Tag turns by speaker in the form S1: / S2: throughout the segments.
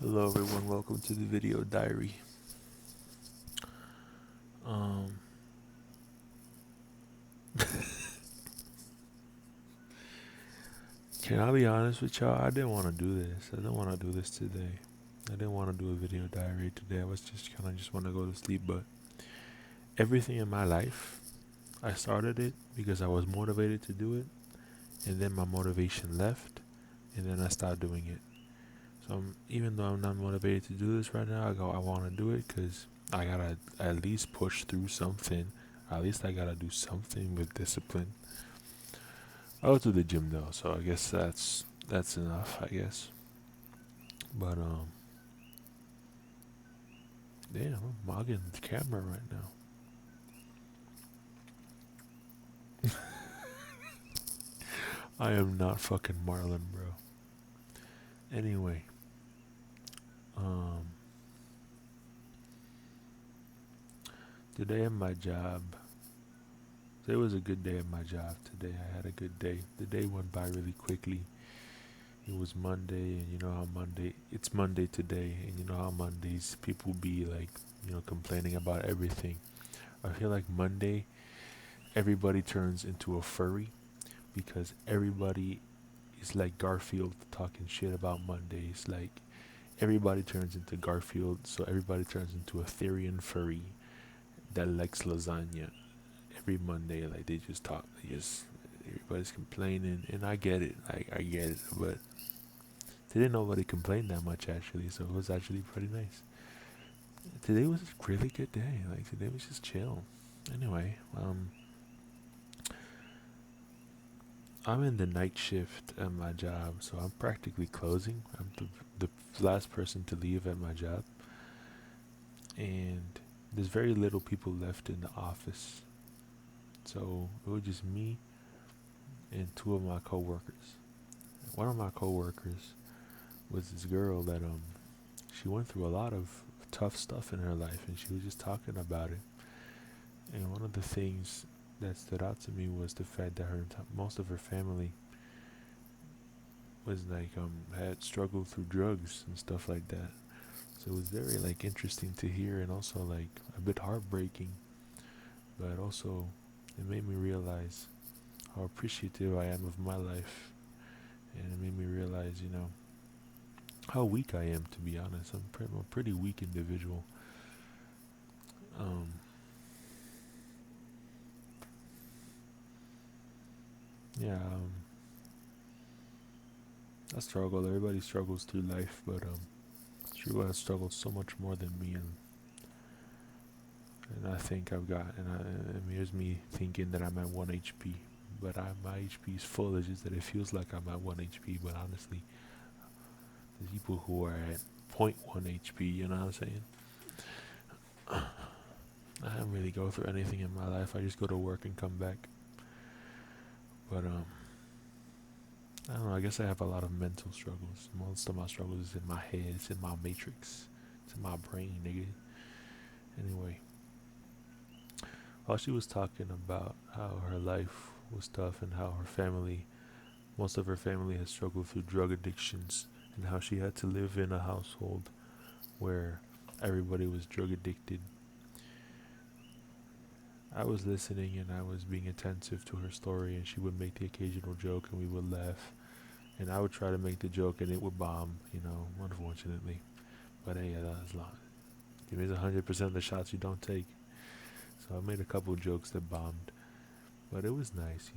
S1: Hello everyone, welcome to the video diary. Um, can I be honest with y'all? I didn't want to do this. I didn't want to do this today. I didn't want to do a video diary today. I was just kind of just want to go to sleep, but everything in my life, I started it because I was motivated to do it, and then my motivation left, and then I started doing it. So even though I'm not motivated to do this right now, I want to do it because I gotta at least push through something. At least I gotta do something with discipline. I go to the gym though, so I guess that's enough. I guess, but damn, I'm mogging the camera right now. I am not fucking Marlon, bro. Anyway, um, today at my job, today was a good day at my job. Today I had a good day. The day went by really quickly. It was Monday, and you know how it's Monday today, and you know how Mondays people be like, complaining about everything. I feel like Monday, everybody turns into a furry because everybody is like Garfield talking shit about Mondays. Like everybody turns into Garfield, so everybody turns into a Therian furry that likes lasagna every Monday. Like they just talk, everybody's complaining, and I get it. I get it, but today nobody complained that much actually, so it was actually pretty nice. Today was a really good day. Like today was just chill. Anyway, I'm in the night shift at my job, so I'm practically closing. I'm the last person to leave at my job, and there's very little people left in the office. So it was just me and two of my coworkers. One of my coworkers was this girl that she went through a lot of tough stuff in her life, and she was just talking about it. And one of the things that stood out to me was the fact that most of her family was like had struggled through drugs and stuff like that. So it was very like interesting to hear and also like a bit heartbreaking, but also it made me realize how appreciative I am of my life, and it made me realize, how weak I am. To be honest, I'm a pretty weak individual. Um, yeah, I struggle. Everybody struggles through life, but she has struggled so much more than me, and I think I've got, and here's me thinking that I'm at 1 HP, but my HP is full. It's just that it feels like I'm at 1 HP, but honestly, there's people who are at point 0.1 HP. You know what I'm saying? I don't really go through anything in my life. I just go to work and come back. But I don't know. I guess I have a lot of mental struggles. Most of my struggles is in my head. It's in my matrix. It's in my brain, nigga. Anyway, while she was talking about how her life was tough and how most of her family has struggled through drug addictions, and how she had to live in a household where everybody was drug addicted, I was listening and I was being attentive to her story, and she would make the occasional joke and we would laugh. And I would try to make the joke and it would bomb, unfortunately. But hey, that's a lot. You miss 100% of the shots you don't take. So I made a couple jokes that bombed. But it was nice.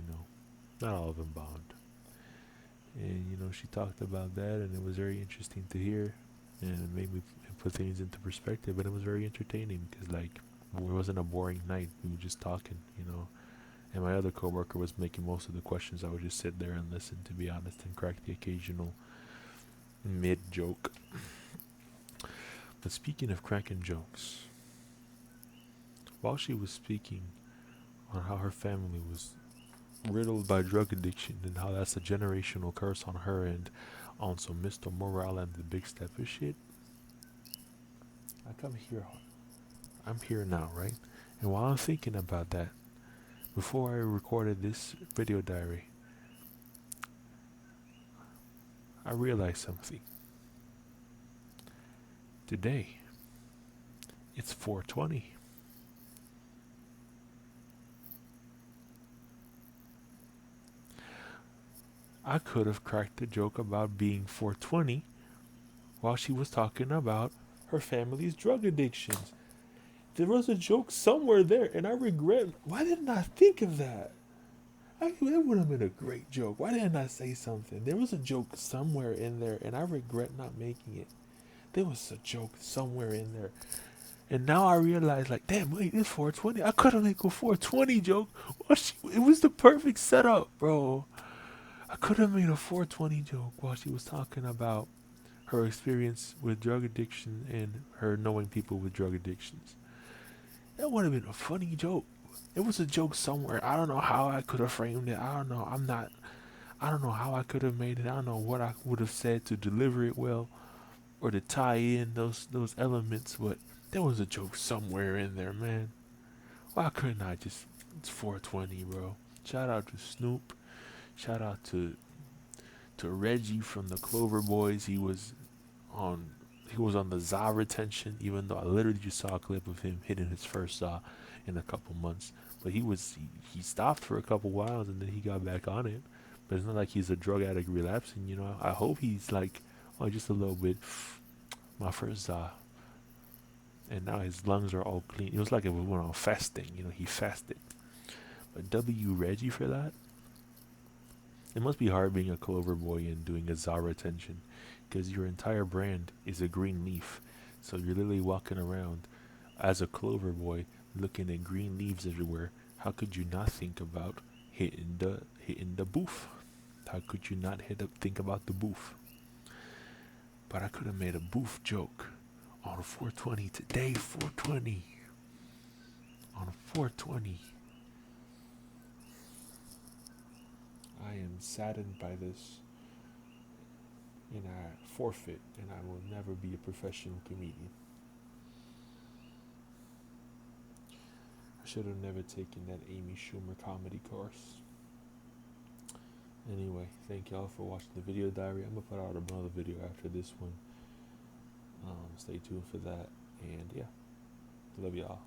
S1: Not all of them bombed. And, she talked about that and it was very interesting to hear. And it made me put things into perspective. And it was very entertaining because, like, it wasn't a boring night. We were just talking. And my other coworker was making most of the questions. I would just sit there and listen, to be honest, and crack the occasional mid joke. But speaking of cracking jokes, while she was speaking on how her family was riddled by drug addiction and how that's a generational curse on her and on some Mr. Morale and the Big Stepper shit, I come here. I'm here now, right? And while I'm thinking about that, before I recorded this video diary, I realized something. Today, it's 420. I could have cracked the joke about being 420 while she was talking about her family's drug addictions. There was a joke somewhere there, and I regret. Why didn't I think of that? That would have been a great joke. Why didn't I say something? There was a joke somewhere in there, and I regret not making it. There was a joke somewhere in there. And now I realize, like, damn, wait, it's 420. I could have made a 420 joke. It was the perfect setup, bro. I could have made a 420 joke while she was talking about her experience with drug addiction and her knowing people with drug addictions. That would have been a funny joke. It was a joke somewhere. I don't know how I could have framed it. I don't know. I don't know how I could have made it. I don't know what I would have said to deliver it well or to tie in those elements, but there was a joke somewhere in there, man. Why couldn't I just? It's 420, bro. Shout out to Snoop. Shout out to Reggie from the Clover Boys. On he was on the ZA retention, even though I literally just saw a clip of him hitting his first ZA in a couple months. But he stopped for a couple whiles and then he got back on it. But it's not like he's a drug addict relapsing, you know. I hope he's like, oh, just a little bit. My first ZA, and now his lungs are all clean. It was like it went on fasting, you know. He fasted. But W Reggie for that. It must be hard being a Clover boy and doing a ZA retention, because your entire brand is a green leaf. So you're literally walking around as a Clover boy, looking at green leaves everywhere. How could you not think about hitting the booth? How could you not think about the booth? But I could have made a booth joke on 420 today. 420 on 420. I am saddened by this, and I forfeit, and I will never be a professional comedian. I should have never taken that Amy Schumer comedy course. Anyway, thank y'all for watching the video diary. I'm gonna put out another video after this one. Stay tuned for that, and yeah, love y'all.